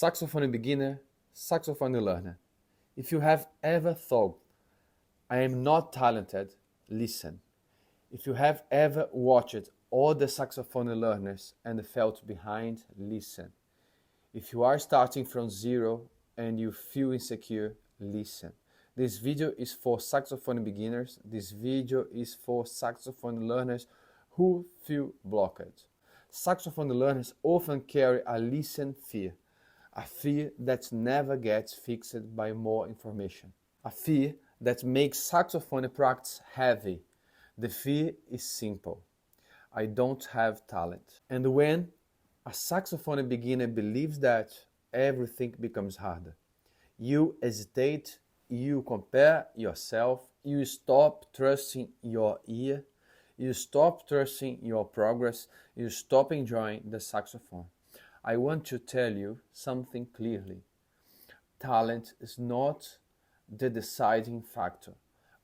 Saxophone beginner, saxophone learner. If you have ever thought, I am not talented, listen. If you have ever watched all the saxophone learners and felt behind, listen. If you are starting from zero and you feel insecure, listen. This video is for saxophone beginners. This video is for saxophone learners who feel blocked. Saxophone learners often carry a listen fear, a fear that never gets fixed by more information, a fear that makes saxophone practice heavy. The fear is simple. I don't have talent. And when a saxophone beginner believes that, everything becomes harder. You hesitate, you compare yourself, you stop trusting your ear, you stop trusting your progress, you stop enjoying the saxophone. I want to tell you something clearly. Talent is not the deciding factor.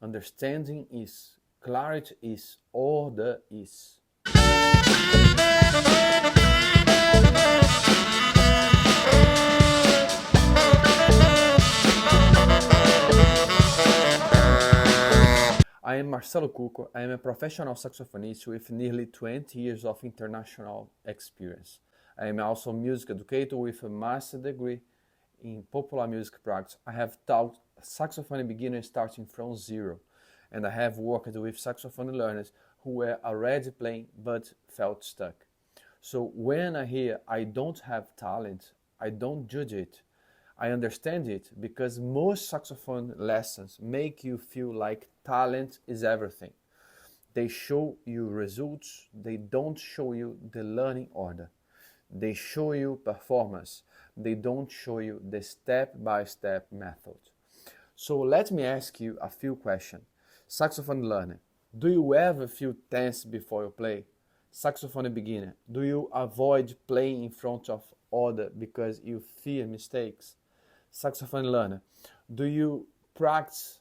Understanding is, clarity is, order is. I am Marcelo Cuco. I am a professional saxophonist with nearly 20 years of international experience. I am also a music educator with a master's degree in popular music practice. I have taught saxophone beginners starting from zero, and I have worked with saxophone learners who were already playing but felt stuck. So when I hear I don't have talent, I don't judge it. I understand it because most saxophone lessons make you feel like talent is everything. They show you results, they don't show you the learning order. They show you performance, they don't show you the step-by-step method. So let me ask you a few questions. Saxophone learner, do you ever feel tense before you play? Saxophone beginner, do you avoid playing in front of others because you fear mistakes? Saxophone learner, do you practice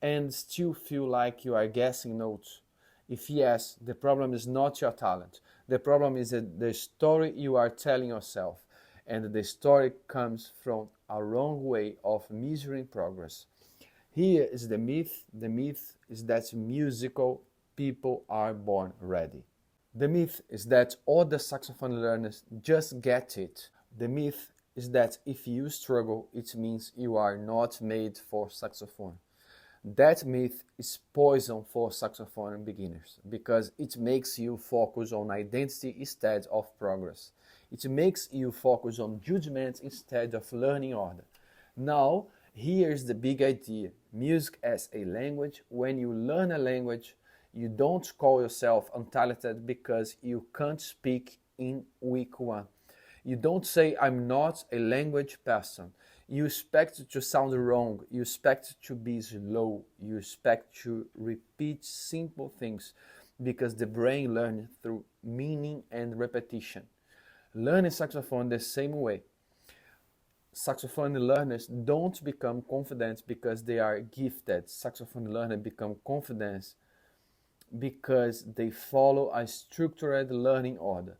and still feel like you are guessing notes? If yes, the problem is not your talent. The problem is the story you are telling yourself, and the story comes from a wrong way of measuring progress. Here is the myth. The myth is that musical people are born ready. The myth is that all the saxophone learners just get it. The myth is that if you struggle, it means you are not made for saxophone. That myth is poison for saxophone beginners because it makes you focus on identity instead of progress. It makes you focus on judgment instead of learning order. Now, here's the big idea. Music as a language. When you learn a language, you don't call yourself untalented because you can't speak in week one. You don't say, I'm not a language person. You expect to sound wrong. You expect to be slow. You expect to repeat simple things because the brain learns through meaning and repetition. Learning saxophone the same way. Saxophone learners don't become confident because they are gifted. Saxophone learners become confident because they follow a structured learning order.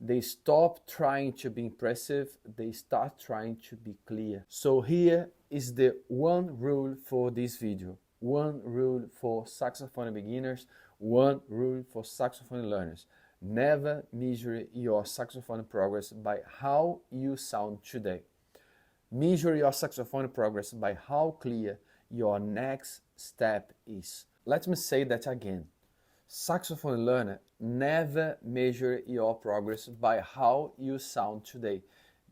They stop trying to be impressive, they start trying to be clear. So here is the one rule for this video. One rule for saxophone beginners, one rule for saxophone learners. Never measure your saxophone progress by how you sound today. Measure your saxophone progress by how clear your next step is. Let me say that again. Saxophone learner, never measure your progress by how you sound today.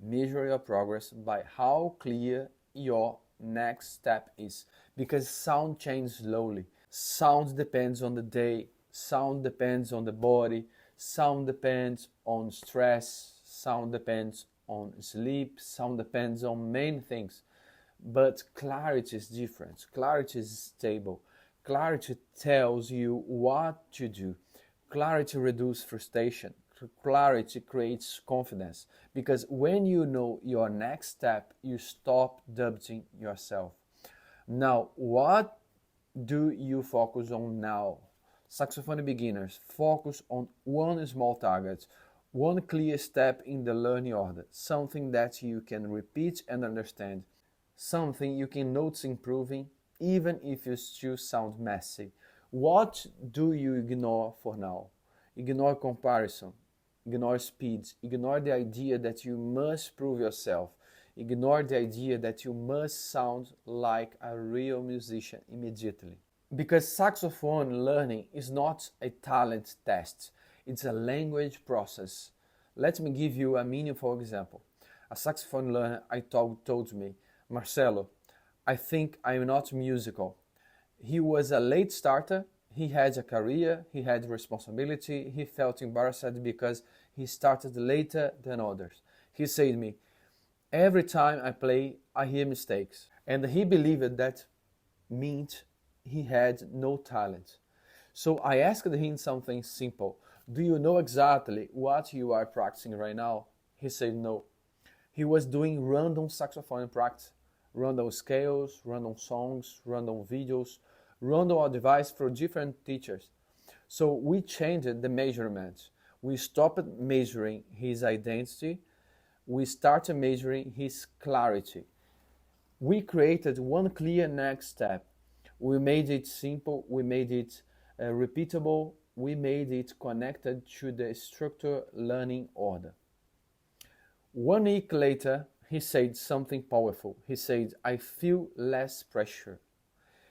Measure your progress by how clear your next step is. Because sound changes slowly. Sound depends on the day. Sound depends on the body. Sound depends on stress. Sound depends on sleep. Sound depends on many things. But clarity is different. Clarity is stable. Clarity tells you what to do. Clarity reduces frustration. Clarity creates confidence. Because when you know your next step, you stop doubting yourself. Now, what do you focus on now? Saxophone beginners, focus on one small target, One clear step in the learning order, something that you can repeat and understand, something you can notice improving, even if you still sound messy. What do you ignore for now? Ignore comparison, ignore speed, ignore the idea that you must prove yourself, ignore the idea that you must sound like a real musician immediately. Because saxophone learning is not a talent test, it's a language process. Let me give you a meaningful example. A saxophone learner told me, Marcelo, I think I'm not musical. He was a late starter, he had a career, he had responsibility, he felt embarrassed because he started later than others. He said to me, every time I play, I hear mistakes. And he believed that meant he had no talent. So I asked him something simple. Do you know exactly what you are practicing right now? He said no. He was doing random saxophone practice, random scales, random songs, random videos, random advice from different teachers. So we changed the measurements. We stopped measuring his identity. We started measuring his clarity. We created one clear next step. We made it simple, we made it repeatable, we made it connected to the structured learning order. 1 week later, he said something powerful. He said, I feel less pressure.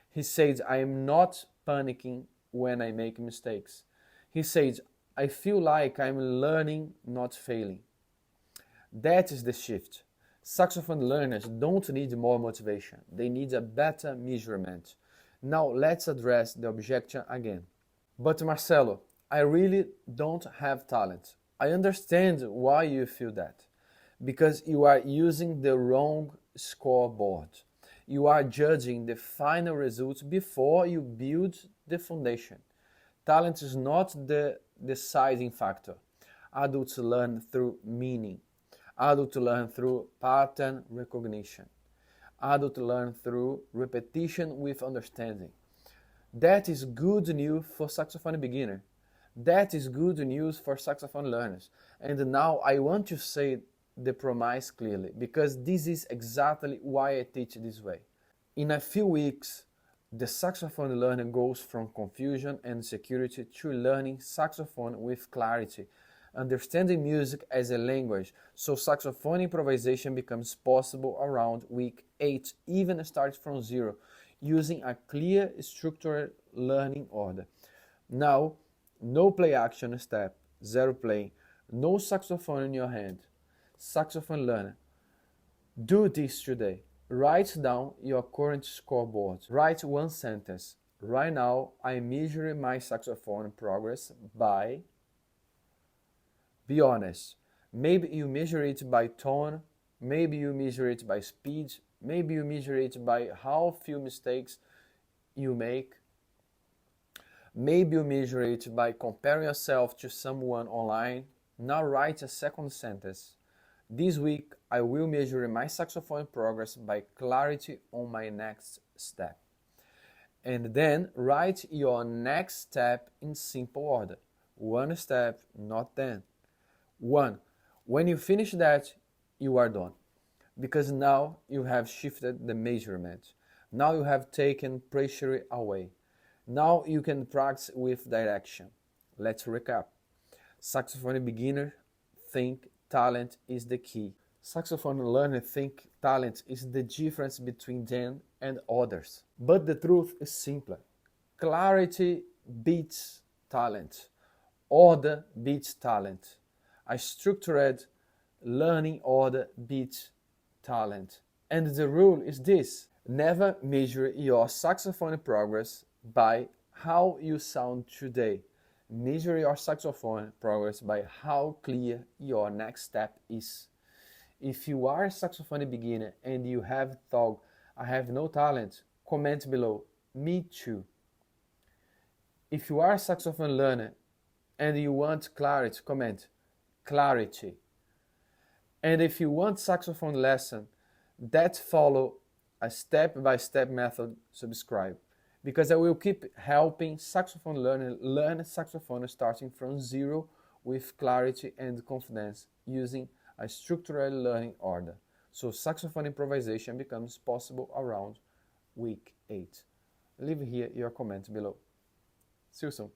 He said, I am not panicking when I make mistakes. He said, I feel like I'm learning, not failing. That is the shift. Saxophone learners don't need more motivation. They need a better measurement. Now let's address the objection again. But Marcelo, I really don't have talent. I understand why you feel that. Because you are using the wrong scoreboard. You are judging the final results before you build the foundation. Talent is not the deciding factor. Adults learn through meaning. Adults learn through pattern recognition. Adults learn through repetition with understanding. That is good news for saxophone beginner. That is good news for saxophone learners. And now I want to say the promise clearly, because this is exactly why I teach this way. In a few weeks, the saxophone learner goes from confusion and insecurity to learning saxophone with clarity, understanding music as a language, so saxophone improvisation becomes possible around week 8, even start from 0, using a clear structured learning order. Now, no play action step, 0 playing, no saxophone in your hand. Saxophone learner, do this today. Write down your current scoreboard. Write one sentence. Right now, I'm measuring my saxophone progress by... Be honest. Maybe you measure it by tone, maybe you measure it by speed, maybe you measure it by how few mistakes you make. Maybe you measure it by comparing yourself to someone online. Now write a second sentence. This week, I will measure my saxophone progress by clarity on my next step. And then write your next step in simple order. One step, not 10. 1. When you finish that, you are done. Because now you have shifted the measurement. Now you have taken pressure away. Now you can practice with direction. Let's recap. Saxophone beginner think talent is the key. Saxophone learner think talent is the difference between them and others. But the truth is simpler. Clarity beats talent. Order beats talent. A structured learning order beats talent. And the rule is this: never measure your saxophone progress by how you sound today. Measure your saxophone progress by how clear your next step is. If you are a saxophone beginner and you have thought, I have no talent, comment below, me too. If you are a saxophone learner and you want clarity, comment, clarity. And if you want saxophone lesson that follow a step-by-step method, subscribe. Because I will keep helping saxophone learners learn saxophone starting from 0 with clarity and confidence using a structured learning order. So saxophone improvisation becomes possible around week 8. Leave here your comment below. See you soon.